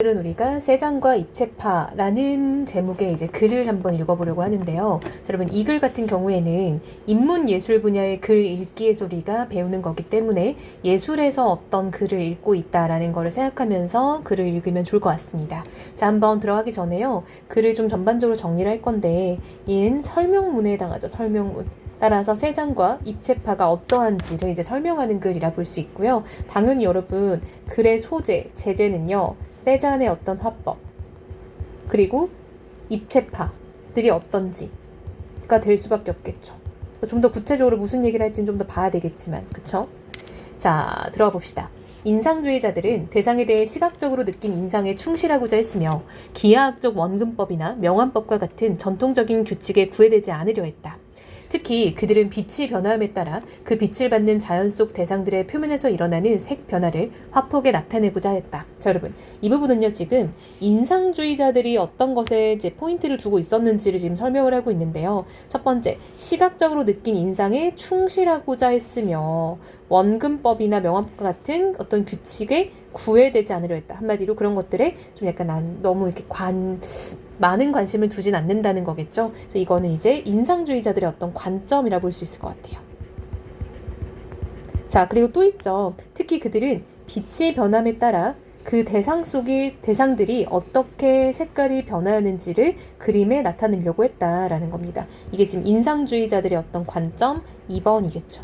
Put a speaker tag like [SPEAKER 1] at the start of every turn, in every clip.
[SPEAKER 1] 오늘은 우리가 세잔과 입체파라는 제목의 이제 글을 한번 읽어보려고 하는데요. 여러분, 이 글 같은 경우에는 인문 예술 분야의 글 읽기의 소리가 배우는 거기 때문에 예술에서 어떤 글을 읽고 있다라는 거를 생각하면서 글을 읽으면 좋을 것 같습니다. 자, 한번 들어가기 전에요. 글을 좀 전반적으로 정리를 할 건데, 얘는 설명문에 해당하죠. 설명문. 따라서 세잔과 입체파가 어떠한지를 이제 설명하는 글이라 볼 수 있고요. 당연히 여러분, 글의 소재, 제재는요. 세잔의 어떤 화법, 그리고 입체파들이 어떤지가 될 수밖에 없겠죠. 좀 더 구체적으로 무슨 얘기를 할지는 좀 더 봐야 되겠지만, 그쵸? 자, 들어가 봅시다. 인상주의자들은 대상에 대해 시각적으로 느낀 인상에 충실하고자 했으며 기하학적 원근법이나 명암법과 같은 전통적인 규칙에 구애되지 않으려 했다. 특히 그들은 빛이 변화함에 따라 그 빛을 받는 자연 속 대상들의 표면에서 일어나는 색 변화를 화폭에 나타내고자 했다. 자, 여러분, 이 부분은요, 지금 인상주의자들이 어떤 것에 이제 포인트를 두고 있었는지를 지금 설명을 하고 있는데요. 첫 번째, 시각적으로 느낀 인상에 충실하고자 했으며 원근법이나 명암법 같은 어떤 규칙에 구애되지 않으려 했다. 한마디로 그런 것들에 좀 약간 너무 이렇게 많은 관심을 두진 않는다는 거겠죠. 그래서 이거는 이제 인상주의자들의 어떤 관점이라 볼 수 있을 것 같아요. 자, 그리고 또 있죠. 특히 그들은 빛의 변함에 따라 그 대상 속의 대상들이 어떻게 색깔이 변화하는지를 그림에 나타내려고 했다라는 겁니다. 이게 지금 인상주의자들의 어떤 관점 2번이겠죠.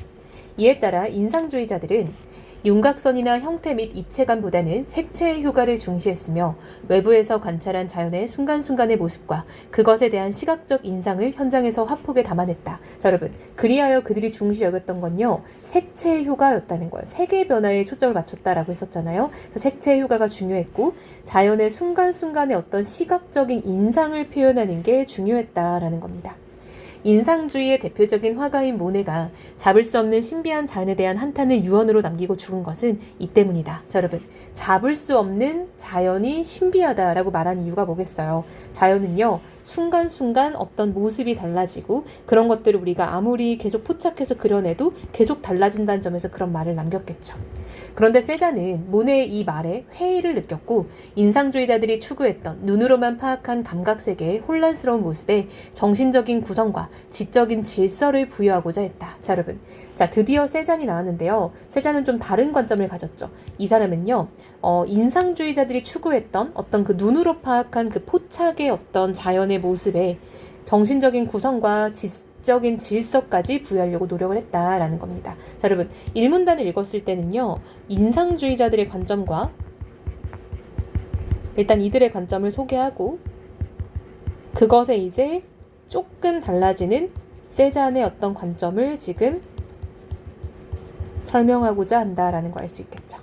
[SPEAKER 1] 이에 따라 인상주의자들은 윤곽선이나 형태 및 입체감보다는 색채의 효과를 중시했으며 외부에서 관찰한 자연의 순간순간의 모습과 그것에 대한 시각적 인상을 현장에서 화폭에 담아냈다. 자, 여러분, 그리하여 그들이 중시 여겼던 건요, 색채의 효과였다는 거예요. 색의 변화에 초점을 맞췄다라고 했었잖아요. 그래서 색채의 효과가 중요했고 자연의 순간순간의 어떤 시각적인 인상을 표현하는 게 중요했다라는 겁니다. 인상주의의 대표적인 화가인 모네가 잡을 수 없는 신비한 자연에 대한 한탄을 유언으로 남기고 죽은 것은 이 때문이다. 자, 여러분, 잡을 수 없는 자연이 신비하다라고 말하는 이유가 뭐겠어요? 자연은요, 순간순간 어떤 모습이 달라지고 그런 것들을 우리가 아무리 계속 포착해서 그려내도 계속 달라진다는 점에서 그런 말을 남겼겠죠. 그런데 세잔은 모네의 이 말에 회의를 느꼈고 인상주의자들이 추구했던 눈으로만 파악한 감각세계의 혼란스러운 모습에 정신적인 구성과 지적인 질서를 부여하고자 했다. 자, 여러분, 자, 드디어 세잔이 나왔는데요. 세잔은 좀 다른 관점을 가졌죠. 이 사람은요, 인상주의자들이 추구했던 어떤 그 눈으로 파악한 그 포착의 어떤 자연의 모습에 정신적인 구성과 지적인 질서까지 부여하려고 노력을 했다라는 겁니다. 자, 여러분, 일문단을 읽었을 때는요, 인상주의자들의 관점과 일단 이들의 관점을 소개하고 그것에 이제 조금 달라지는 세잔의 어떤 관점을 지금 설명하고자 한다라는 걸 알 수 있겠죠.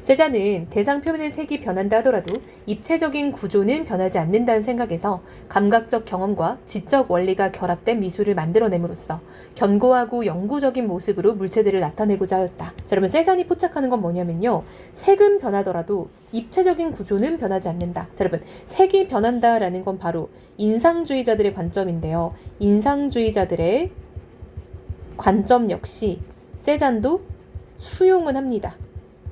[SPEAKER 1] 세잔은 대상 표면의 색이 변한다 하더라도 입체적인 구조는 변하지 않는다는 생각에서 감각적 경험과 지적 원리가 결합된 미술을 만들어냄으로써 견고하고 영구적인 모습으로 물체들을 나타내고자 하였다. 자, 여러분, 세잔이 포착하는 건 뭐냐면요, 색은 변하더라도 입체적인 구조는 변하지 않는다. 자, 여러분, 색이 변한다라는 건 바로 인상주의자들의 관점인데요. 인상주의자들의 관점 역시 세잔도 수용은 합니다.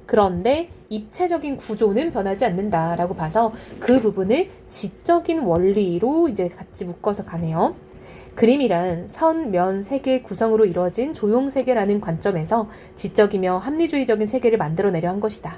[SPEAKER 1] 그런데 입체적인 구조는 변하지 않는다라고 봐서 그 부분을 지적인 원리로 이제 같이 묶어서 가네요. 그림이란 선, 면, 세계의 구성으로 이루어진 조형세계라는 관점에서 지적이며 합리주의적인 세계를 만들어내려 한 것이다.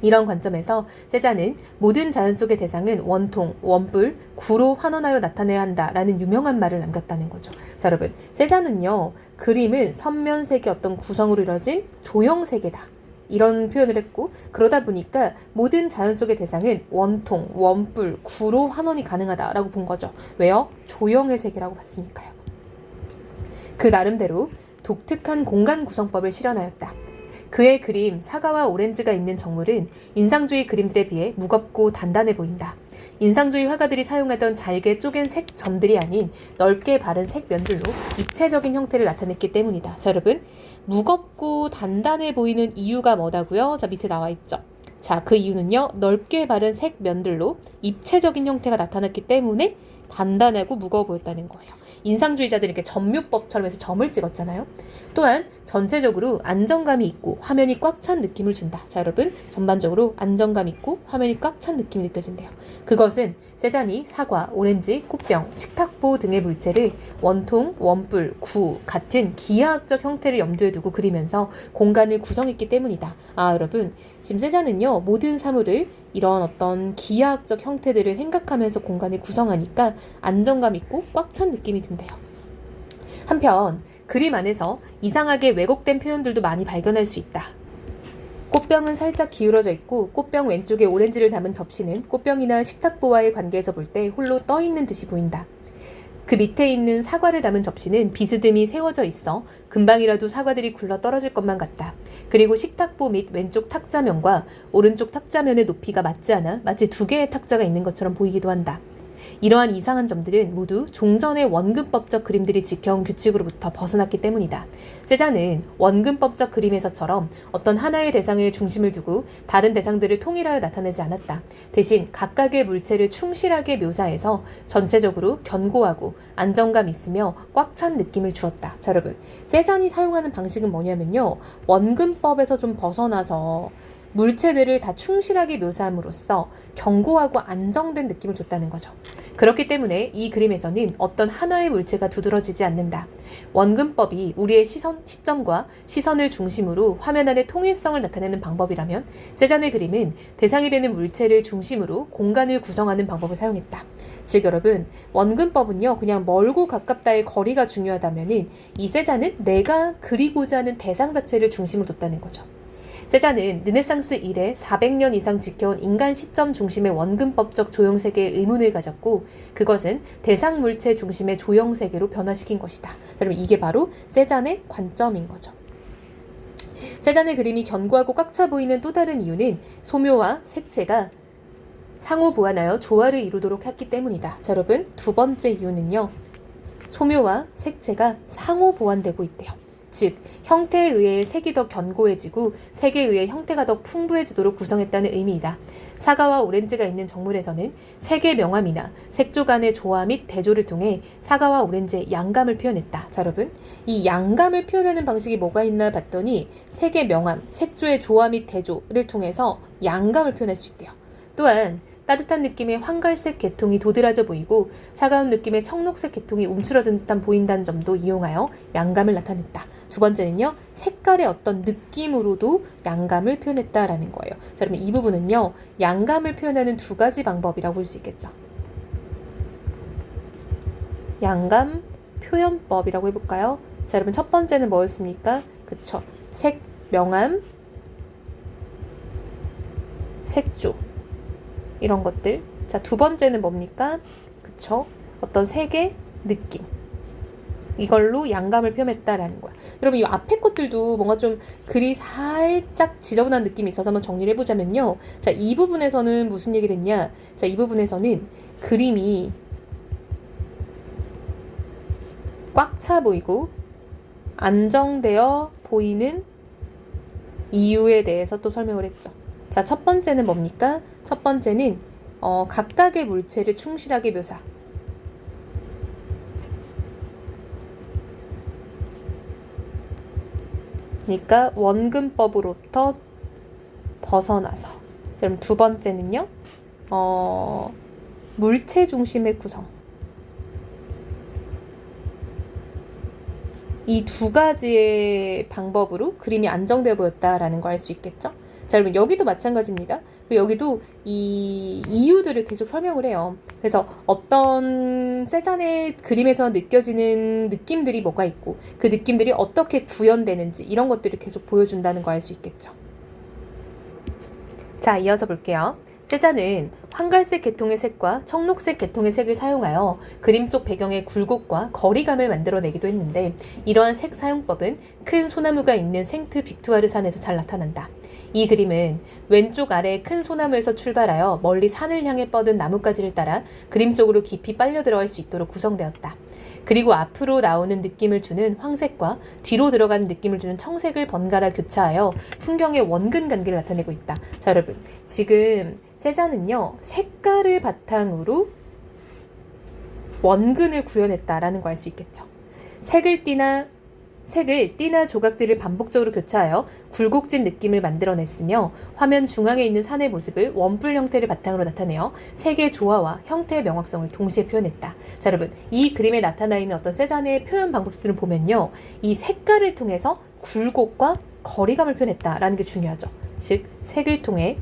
[SPEAKER 1] 이런 관점에서 세잔은 모든 자연 속의 대상은 원통, 원뿔, 구로 환원하여 나타내야 한다라는 유명한 말을 남겼다는 거죠. 자, 여러분, 세잔은요, 그림은 선면색의 어떤 구성으로 이루어진 조형세계다. 이런 표현을 했고, 그러다 보니까 모든 자연 속의 대상은 원통, 원뿔, 구로 환원이 가능하다라고 본 거죠. 왜요? 조형의 세계라고 봤으니까요. 그 나름대로 독특한 공간 구성법을 실현하였다. 그의 그림 사과와 오렌지가 있는 정물은 인상주의 그림들에 비해 무겁고 단단해 보인다. 인상주의 화가들이 사용하던 잘게 쪼갠 색 점들이 아닌 넓게 바른 색 면들로 입체적인 형태를 나타냈기 때문이다. 자, 여러분, 무겁고 단단해 보이는 이유가 뭐다고요? 자, 밑에 나와 있죠. 자, 그 이유는요, 넓게 바른 색 면들로 입체적인 형태가 나타났기 때문에 단단하고 무거워 보였다는 거예요. 인상주의자들이 이렇게 점묘법처럼 해서 점을 찍었잖아요. 또한 전체적으로 안정감이 있고 화면이 꽉 찬 느낌을 준다. 자, 여러분, 전반적으로 안정감 있고 화면이 꽉 찬 느낌이 느껴진대요. 그것은 세잔이 사과, 오렌지, 꽃병, 식탁보 등의 물체를 원통, 원뿔, 구 같은 기하학적 형태를 염두에 두고 그리면서 공간을 구성했기 때문이다. 아, 여러분, 지금 세잔은요, 모든 사물을 이런 어떤 기하학적 형태들을 생각하면서 공간을 구성하니까 안정감 있고 꽉 찬 느낌이 든대요. 한편 그림 안에서 이상하게 왜곡된 표현들도 많이 발견할 수 있다. 꽃병은 살짝 기울어져 있고 꽃병 왼쪽에 오렌지를 담은 접시는 꽃병이나 식탁보와의 관계에서 볼 때 홀로 떠 있는 듯이 보인다. 그 밑에 있는 사과를 담은 접시는 비스듬히 세워져 있어 금방이라도 사과들이 굴러 떨어질 것만 같다. 그리고 식탁보 및 왼쪽 탁자면과 오른쪽 탁자면의 높이가 맞지 않아 마치 두 개의 탁자가 있는 것처럼 보이기도 한다. 이러한 이상한 점들은 모두 종전의 원근법적 그림들이 지켜온 규칙으로부터 벗어났기 때문이다. 세잔은 원근법적 그림에서처럼 어떤 하나의 대상을 중심을 두고 다른 대상들을 통일하여 나타내지 않았다. 대신 각각의 물체를 충실하게 묘사해서 전체적으로 견고하고 안정감 있으며 꽉 찬 느낌을 주었다. 자, 여러분, 세잔이 사용하는 방식은 뭐냐면요, 원근법에서 좀 벗어나서 물체들을 다 충실하게 묘사함으로써 견고하고 안정된 느낌을 줬다는 거죠. 그렇기 때문에 이 그림에서는 어떤 하나의 물체가 두드러지지 않는다. 원근법이 우리의 시점과 시선을 중심으로 화면 안의 통일성을 나타내는 방법이라면 세잔의 그림은 대상이 되는 물체를 중심으로 공간을 구성하는 방법을 사용했다. 즉, 여러분, 원근법은요, 그냥 멀고 가깝다의 거리가 중요하다면은 이 세잔은 내가 그리고자 하는 대상 자체를 중심으로 뒀다는 거죠. 세잔은 르네상스 이래 400년 이상 지켜온 인간 시점 중심의 원근법적 조형세계의 의문을 가졌고 그것은 대상 물체 중심의 조형세계로 변화시킨 것이다. 자, 그럼 이게 바로 세잔의 관점인 거죠. 세잔의 그림이 견고하고 꽉 차 보이는 또 다른 이유는 소묘와 색채가 상호 보완하여 조화를 이루도록 했기 때문이다. 자, 여러분, 두 번째 이유는요, 소묘와 색채가 상호 보완되고 있대요. 즉, 형태에 의해 색이 더 견고해지고 색에 의해 형태가 더 풍부해지도록 구성했다는 의미이다. 사과와 오렌지가 있는 정물에서는 색의 명암이나 색조 간의 조화 및 대조를 통해 사과와 오렌지의 양감을 표현했다. 자, 여러분, 이 양감을 표현하는 방식이 뭐가 있나 봤더니 색의 명암, 색조의 조화 및 대조를 통해서 양감을 표현할 수 있대요. 또한 따뜻한 느낌의 황갈색 계통이 도드라져 보이고 차가운 느낌의 청록색 계통이 움츠러든 듯한 보인다는 점도 이용하여 양감을 나타냈다. 두 번째는요, 색깔의 어떤 느낌으로도 양감을 표현했다라는 거예요. 자, 그러면 이 부분은요, 양감을 표현하는 두 가지 방법이라고 볼 수 있겠죠. 양감 표현법이라고 해볼까요? 자, 여러분, 첫 번째는 뭐였습니까? 그쵸. 색, 명암, 색조, 이런 것들. 자, 두 번째는 뭡니까? 그쵸. 어떤 색의 느낌. 이걸로 양감을 표현했다라는 거야. 여러분, 이 앞에 것들도 뭔가 좀 글이 살짝 지저분한 느낌이 있어서 한번 정리를 해보자면요. 자, 이 부분에서는 무슨 얘기를 했냐? 자, 이 부분에서는 그림이 꽉 차 보이고 안정되어 보이는 이유에 대해서 또 설명을 했죠. 자, 첫 번째는 뭡니까? 첫 번째는 각각의 물체를 충실하게 묘사. 그러니까 원근법으로부터 벗어나서. 그럼 두 번째는요, 물체 중심의 구성. 이 두 가지의 방법으로 그림이 안정되어 보였다라는 걸 알 수 있겠죠? 자, 여러분, 여기도 마찬가지입니다. 여기도 이 이유들을 계속 설명을 해요. 그래서 어떤 세잔의 그림에서 느껴지는 느낌들이 뭐가 있고 그 느낌들이 어떻게 구현되는지 이런 것들을 계속 보여준다는 걸 알 수 있겠죠. 자, 이어서 볼게요. 세잔은 황갈색 계통의 색과 청록색 계통의 색을 사용하여 그림 속 배경의 굴곡과 거리감을 만들어내기도 했는데 이러한 색 사용법은 큰 소나무가 있는 생트 빅투아르 산에서 잘 나타난다. 이 그림은 왼쪽 아래 큰 소나무에서 출발하여 멀리 산을 향해 뻗은 나뭇가지를 따라 그림 속으로 깊이 빨려 들어갈 수 있도록 구성되었다. 그리고 앞으로 나오는 느낌을 주는 황색과 뒤로 들어가는 느낌을 주는 청색을 번갈아 교차하여 풍경의 원근 관계를 나타내고 있다. 자, 여러분, 지금 세잔은요, 색깔을 바탕으로 원근을 구현했다라는 걸 알 수 있겠죠. 색을 띠나 조각들을 반복적으로 교차하여 굴곡진 느낌을 만들어냈으며 화면 중앙에 있는 산의 모습을 원뿔 형태를 바탕으로 나타내어 색의 조화와 형태의 명확성을 동시에 표현했다. 자, 여러분, 이 그림에 나타나 있는 어떤 세잔의 표현 방법들을 보면요, 이 색깔을 통해서 굴곡과 거리감을 표현했다라는 게 중요하죠. 즉, 색을 통해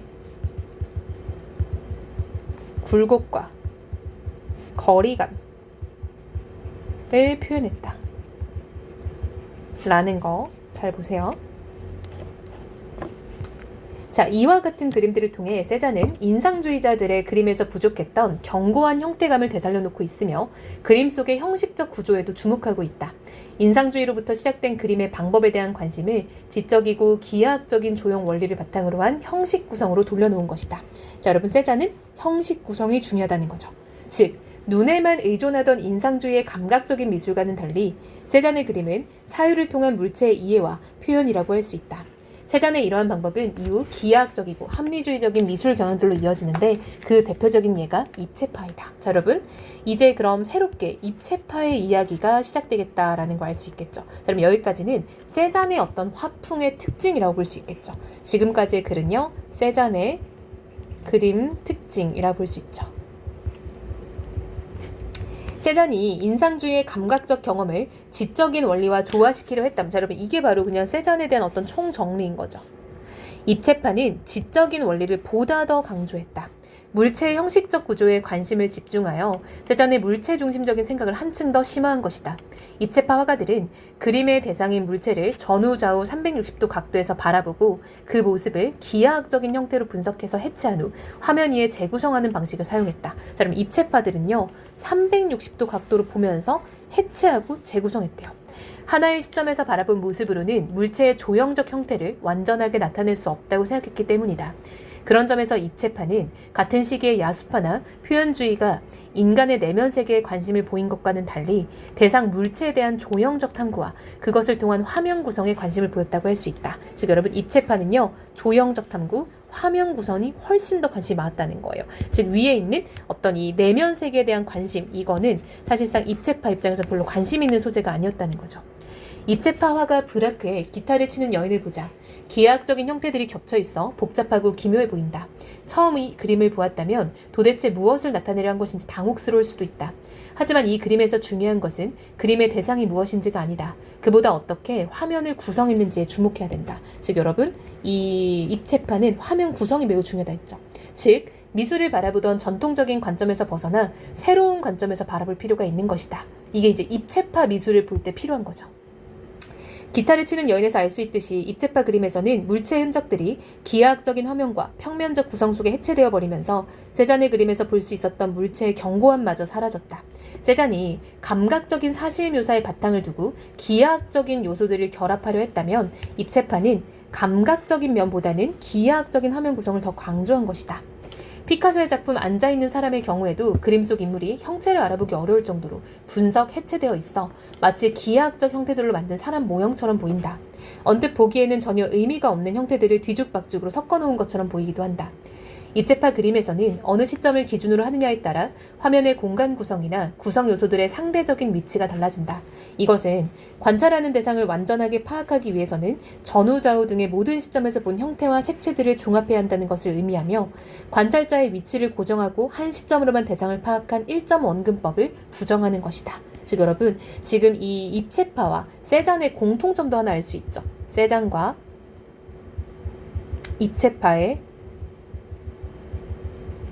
[SPEAKER 1] 굴곡과 거리감을 표현했다 라는 거 잘 보세요. 자, 이와 같은 그림들을 통해 세잔은 인상주의자들의 그림에서 부족했던 견고한 형태감을 되살려놓고 있으며 그림 속의 형식적 구조에도 주목하고 있다. 인상주의로부터 시작된 그림의 방법에 대한 관심을 지적이고 기하학적인 조형 원리를 바탕으로 한 형식 구성으로 돌려놓은 것이다. 자, 여러분, 세잔은 형식 구성이 중요하다는 거죠. 즉, 눈에만 의존하던 인상주의의 감각적인 미술과는 달리 세잔의 그림은 사유를 통한 물체의 이해와 표현이라고 할 수 있다. 세잔의 이러한 방법은 이후 기하학적이고 합리주의적인 미술 경향들로 이어지는데 그 대표적인 예가 입체파이다. 자, 여러분, 이제 그럼 새롭게 입체파의 이야기가 시작되겠다라는 걸 알 수 있겠죠. 자, 그럼 여기까지는 세잔의 어떤 화풍의 특징이라고 볼 수 있겠죠. 지금까지의 글은요, 세잔의 그림 특징이라고 볼 수 있죠. 세잔이 인상주의의 감각적 경험을 지적인 원리와 조화시키려 했다면, 자, 여러분, 이게 바로 그냥 세잔에 대한 어떤 총정리인 거죠. 입체파는 지적인 원리를 보다 더 강조했다. 물체의 형식적 구조에 관심을 집중하여 세잔의 물체 중심적인 생각을 한층 더 심화한 것이다. 입체파 화가들은 그림의 대상인 물체를 전후 좌우 360도 각도에서 바라보고 그 모습을 기하학적인 형태로 분석해서 해체한 후 화면 위에 재구성하는 방식을 사용했다. 자, 그럼 입체파들은요, 360도 각도로 보면서 해체하고 재구성했대요. 하나의 시점에서 바라본 모습으로는 물체의 조형적 형태를 완전하게 나타낼 수 없다고 생각했기 때문이다. 그런 점에서 입체파는 같은 시기에 야수파나 표현주의가 인간의 내면 세계에 관심을 보인 것과는 달리 대상 물체에 대한 조형적 탐구와 그것을 통한 화면 구성에 관심을 보였다고 할 수 있다. 즉, 여러분, 입체파는요, 조형적 탐구, 화면 구성이 훨씬 더 관심이 많았다는 거예요. 즉, 위에 있는 어떤 이 내면 세계에 대한 관심, 이거는 사실상 입체파 입장에서 별로 관심 있는 소재가 아니었다는 거죠. 입체파 화가 브라크의 기타를 치는 여인을 보자 기하학적인 형태들이 겹쳐있어 복잡하고 기묘해 보인다. 처음 이 그림을 보았다면 도대체 무엇을 나타내려 한 것인지 당혹스러울 수도 있다. 하지만 이 그림에서 중요한 것은 그림의 대상이 무엇인지가 아니다. 그보다 어떻게 화면을 구성했는지에 주목해야 된다. 즉, 여러분, 이 입체파는 화면 구성이 매우 중요하다 했죠. 즉, 미술을 바라보던 전통적인 관점에서 벗어나 새로운 관점에서 바라볼 필요가 있는 것이다. 이게 이제 입체파 미술을 볼 때 필요한 거죠. 기타를 치는 여인에서 알 수 있듯이 입체파 그림에서는 물체의 흔적들이 기하학적인 화면과 평면적 구성 속에 해체되어 버리면서 세잔의 그림에서 볼 수 있었던 물체의 견고함마저 사라졌다. 세잔이 감각적인 사실 묘사에 바탕을 두고 기하학적인 요소들을 결합하려 했다면 입체파는 감각적인 면보다는 기하학적인 화면 구성을 더 강조한 것이다. 피카소의 작품 앉아있는 사람의 경우에도 그림 속 인물이 형체를 알아보기 어려울 정도로 분석 해체되어 있어 마치 기하학적 형태들로 만든 사람 모형처럼 보인다. 언뜻 보기에는 전혀 의미가 없는 형태들을 뒤죽박죽으로 섞어놓은 것처럼 보이기도 한다. 입체파 그림에서는 어느 시점을 기준으로 하느냐에 따라 화면의 공간 구성이나 구성 요소들의 상대적인 위치가 달라진다. 이것은 관찰하는 대상을 완전하게 파악하기 위해서는 전후 좌우 등의 모든 시점에서 본 형태와 색채들을 종합해야 한다는 것을 의미하며 관찰자의 위치를 고정하고 한 시점으로만 대상을 파악한 1점 원근법을 부정하는 것이다. 즉, 여러분, 지금 이 입체파와 세잔의 공통점도 하나 알 수 있죠. 세잔과 입체파의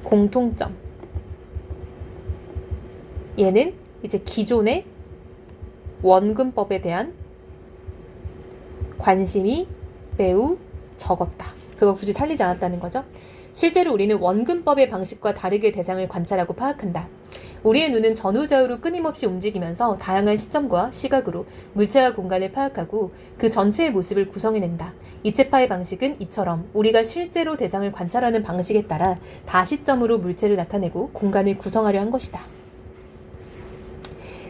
[SPEAKER 1] 공통점. 얘는 이제 기존의 원근법에 대한 관심이 매우 적었다. 그걸 굳이 살리지 않았다는 거죠. 실제로 우리는 원근법의 방식과 다르게 대상을 관찰하고 파악한다. 우리의 눈은 전후좌우로 끊임없이 움직이면서 다양한 시점과 시각으로 물체와 공간을 파악하고 그 전체의 모습을 구성해낸다. 입체파의 방식은 이처럼 우리가 실제로 대상을 관찰하는 방식에 따라 다시점으로 물체를 나타내고 공간을 구성하려 한 것이다.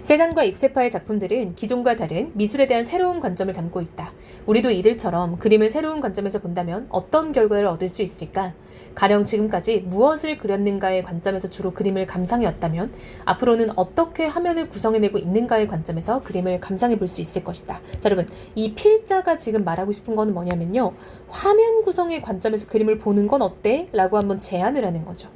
[SPEAKER 1] 세잔과 입체파의 작품들은 기존과 다른 미술에 대한 새로운 관점을 담고 있다. 우리도 이들처럼 그림을 새로운 관점에서 본다면 어떤 결과를 얻을 수 있을까? 가령 지금까지 무엇을 그렸는가의 관점에서 주로 그림을 감상해왔다면 앞으로는 어떻게 화면을 구성해내고 있는가의 관점에서 그림을 감상해 볼 수 있을 것이다. 자, 여러분, 이 필자가 지금 말하고 싶은 건 뭐냐면요. 화면 구성의 관점에서 그림을 보는 건 어때? 라고 한번 제안을 하는 거죠.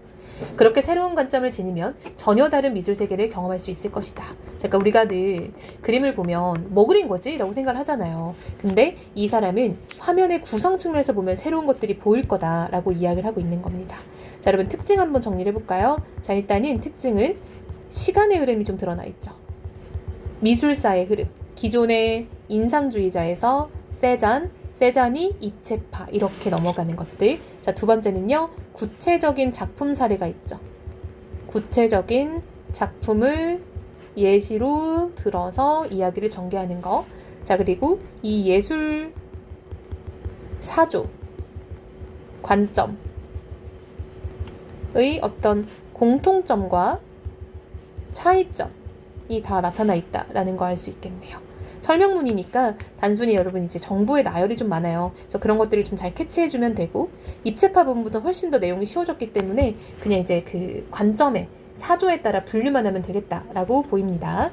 [SPEAKER 1] 그렇게 새로운 관점을 지니면 전혀 다른 미술 세계를 경험할 수 있을 것이다. 그러니까 우리가 늘 그림을 보면 뭐 그린 거지? 라고 생각을 하잖아요. 근데 이 사람은 화면의 구성 측면에서 보면 새로운 것들이 보일 거다라고 이야기를 하고 있는 겁니다. 자, 여러분 특징 한번 정리를 해볼까요? 자, 일단은 특징은 시간의 흐름이 좀 드러나 있죠. 미술사의 흐름. 기존의 인상주의자에서 세잔이 입체파 이렇게 넘어가는 것들. 자, 두 번째는요. 구체적인 작품 사례가 있죠. 구체적인 작품을 예시로 들어서 이야기를 전개하는 거. 자, 그리고 이 예술 사조 관점의 어떤 공통점과 차이점이 다 나타나 있다라는 거 알 수 있겠네요. 설명문이니까 단순히 여러분 이제 정보의 나열이 좀 많아요. 그래서 그런 것들을 좀 잘 캐치해주면 되고 입체파 부분보다 훨씬 더 내용이 쉬워졌기 때문에 그냥 이제 그 관점에 사조에 따라 분류만 하면 되겠다라고 보입니다.